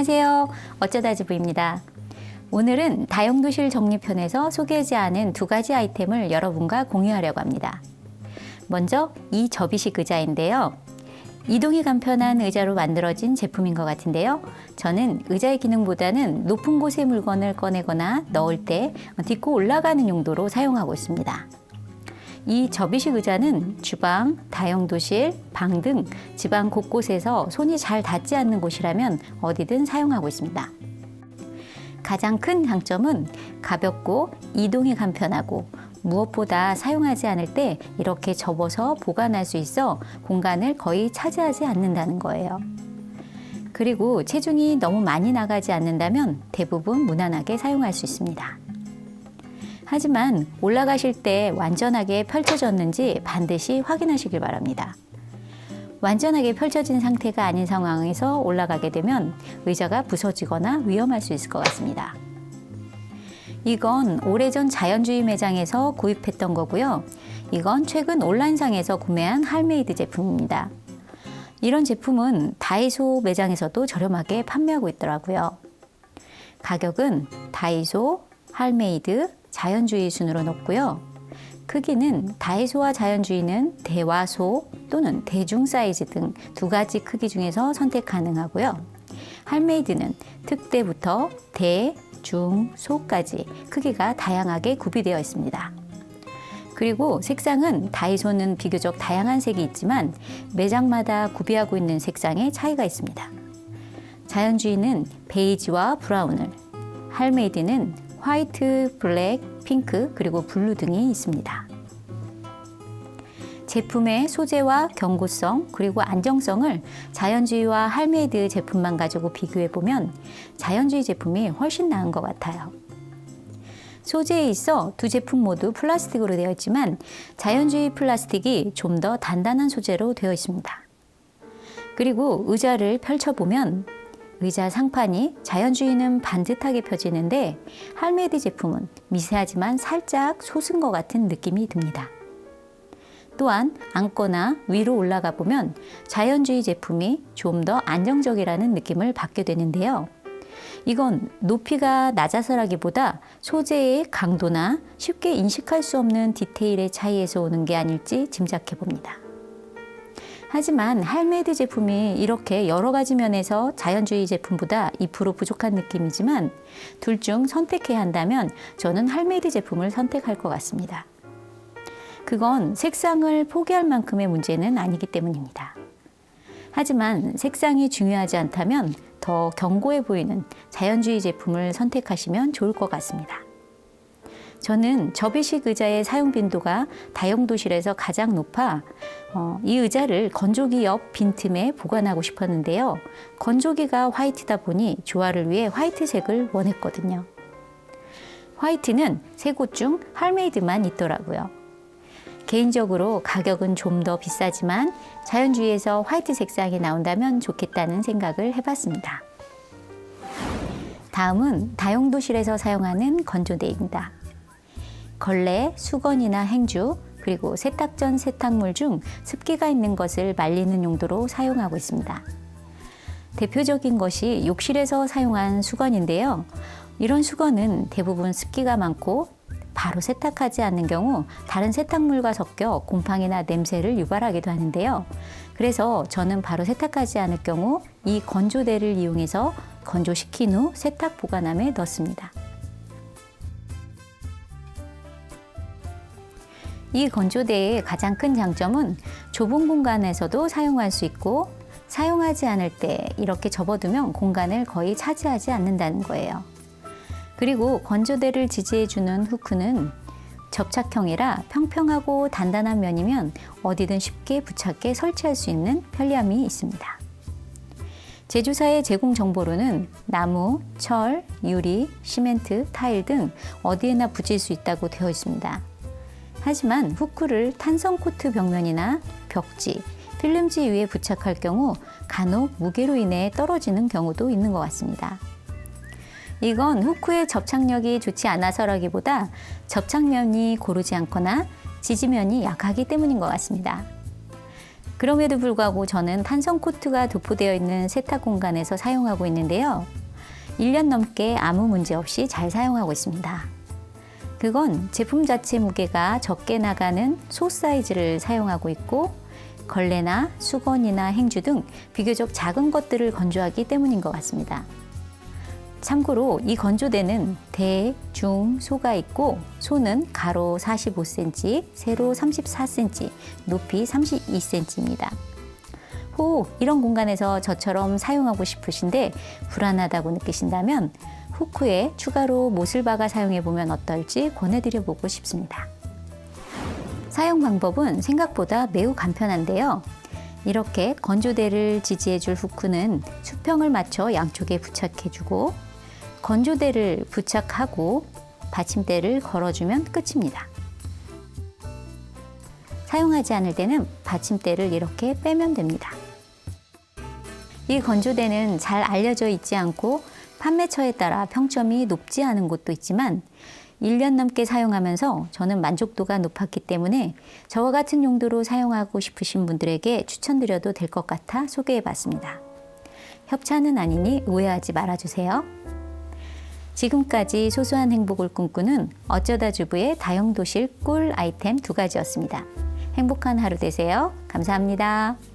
안녕하세요. 어쩌다 주부입니다. 오늘은 다용도실 정리편에서 소개하지 않은 두 가지 아이템을 여러분과 공유하려고 합니다. 먼저 이 접이식 의자인데요. 이동이 간편한 의자로 만들어진 제품인 것 같은데요. 저는 의자의 기능보다는 높은 곳에 물건을 꺼내거나 넣을 때 딛고 올라가는 용도로 사용하고 있습니다. 이 접이식 의자는 주방, 다용도실, 방 등 집안 곳곳에서 손이 잘 닿지 않는 곳이라면 어디든 사용하고 있습니다. 가장 큰 장점은 가볍고 이동이 간편하고 무엇보다 사용하지 않을 때 이렇게 접어서 보관할 수 있어 공간을 거의 차지하지 않는다는 거예요. 그리고 체중이 너무 많이 나가지 않는다면 대부분 무난하게 사용할 수 있습니다. 하지만 올라가실 때 완전하게 펼쳐졌는지 반드시 확인하시길 바랍니다. 완전하게 펼쳐진 상태가 아닌 상황에서 올라가게 되면 의자가 부서지거나 위험할 수 있을 것 같습니다. 이건 오래전 자연주의 매장에서 구입했던 거고요. 이건 최근 온라인상에서 구매한 할메이드 제품입니다. 이런 제품은 다이소 매장에서도 저렴하게 판매하고 있더라고요. 가격은 다이소, 할메이드, 자연주의 순으로 높고요. 크기는 다이소와 자연주의는 대화소 또는 대중 사이즈 등 두 가지 크기 중에서 선택 가능하고요. 할메이드는 특대부터 대, 중, 소까지 크기가 다양하게 구비되어 있습니다. 그리고 색상은 다이소는 비교적 다양한 색이 있지만 매장마다 구비하고 있는 색상에 차이가 있습니다. 자연주의는 베이지와 브라운을, 할메이드는 화이트, 블랙, 핑크, 그리고 블루 등이 있습니다. 제품의 소재와 견고성 그리고 안정성을 자연주의와 할메이드 제품만 가지고 비교해보면 자연주의 제품이 훨씬 나은 것 같아요. 소재에 있어 두 제품 모두 플라스틱으로 되어 있지만 자연주의 플라스틱이 좀 더 단단한 소재로 되어 있습니다. 그리고 의자를 펼쳐보면 의자 상판이 자연주의는 반듯하게 펴지는데 할메이드 제품은 미세하지만 살짝 솟은 것 같은 느낌이 듭니다. 또한 앉거나 위로 올라가 보면 자연주의 제품이 좀 더 안정적이라는 느낌을 받게 되는데요. 이건 높이가 낮아서라기보다 소재의 강도나 쉽게 인식할 수 없는 디테일의 차이에서 오는 게 아닐지 짐작해 봅니다. 하지만 할메이드 제품이 이렇게 여러 가지 면에서 자연주의 제품보다 2% 부족한 느낌이지만 둘 중 선택해야 한다면 저는 할메이드 제품을 선택할 것 같습니다. 그건 색상을 포기할 만큼의 문제는 아니기 때문입니다. 하지만 색상이 중요하지 않다면 더 견고해 보이는 자연주의 제품을 선택하시면 좋을 것 같습니다. 저는 접이식 의자의 사용 빈도가 다용도실에서 가장 높아 이 의자를 건조기 옆 빈틈에 보관하고 싶었는데요. 건조기가 화이트다 보니 조화를 위해 화이트색을 원했거든요. 화이트는 세 곳 중 할메이드만 있더라고요. 개인적으로 가격은 좀 더 비싸지만 자연주의에서 화이트 색상이 나온다면 좋겠다는 생각을 해봤습니다. 다음은 다용도실에서 사용하는 건조대입니다. 걸레, 수건이나 행주, 그리고 세탁 전 세탁물 중 습기가 있는 것을 말리는 용도로 사용하고 있습니다. 대표적인 것이 욕실에서 사용한 수건인데요. 이런 수건은 대부분 습기가 많고 바로 세탁하지 않는 경우 다른 세탁물과 섞여 곰팡이나 냄새를 유발하기도 하는데요. 그래서 저는 바로 세탁하지 않을 경우 이 건조대를 이용해서 건조시킨 후 세탁 보관함에 넣습니다. 이 건조대의 가장 큰 장점은 좁은 공간에서도 사용할 수 있고 사용하지 않을 때 이렇게 접어두면 공간을 거의 차지하지 않는다는 거예요. 그리고 건조대를 지지해주는 후크는 접착형이라 평평하고 단단한 면이면 어디든 쉽게 부착해 설치할 수 있는 편리함이 있습니다. 제조사의 제공 정보로는 나무, 철, 유리, 시멘트, 타일 등 어디에나 붙일 수 있다고 되어 있습니다. 하지만 후크를 탄성 코트 벽면이나 벽지, 필름지 위에 부착할 경우 간혹 무게로 인해 떨어지는 경우도 있는 것 같습니다. 이건 후크의 접착력이 좋지 않아서라기보다 접착면이 고르지 않거나 지지면이 약하기 때문인 것 같습니다. 그럼에도 불구하고 저는 탄성 코트가 도포되어 있는 세탁 공간에서 사용하고 있는데요. 1년 넘게 아무 문제 없이 잘 사용하고 있습니다. 그건 제품 자체 무게가 적게 나가는 소 사이즈를 사용하고 있고 걸레나 수건이나 행주 등 비교적 작은 것들을 건조하기 때문인 것 같습니다. 참고로 이 건조대는 대, 중, 소가 있고 소는 가로 45cm, 세로 34cm, 높이 32cm입니다. 혹 이런 공간에서 저처럼 사용하고 싶으신데 불안하다고 느끼신다면 후크에 추가로 못을 박아 사용해보면 어떨지 권해드려보고 싶습니다. 사용 방법은 생각보다 매우 간편한데요. 이렇게 건조대를 지지해줄 후크는 수평을 맞춰 양쪽에 부착해주고 건조대를 부착하고 받침대를 걸어주면 끝입니다. 사용하지 않을 때는 받침대를 이렇게 빼면 됩니다. 이 건조대는 잘 알려져 있지 않고 판매처에 따라 평점이 높지 않은 곳도 있지만 1년 넘게 사용하면서 저는 만족도가 높았기 때문에 저와 같은 용도로 사용하고 싶으신 분들에게 추천드려도 될 것 같아 소개해봤습니다. 협찬은 아니니 오해하지 말아주세요. 지금까지 소소한 행복을 꿈꾸는 어쩌다 주부의 다용도실 꿀 아이템 2가지였습니다. 행복한 하루 되세요. 감사합니다.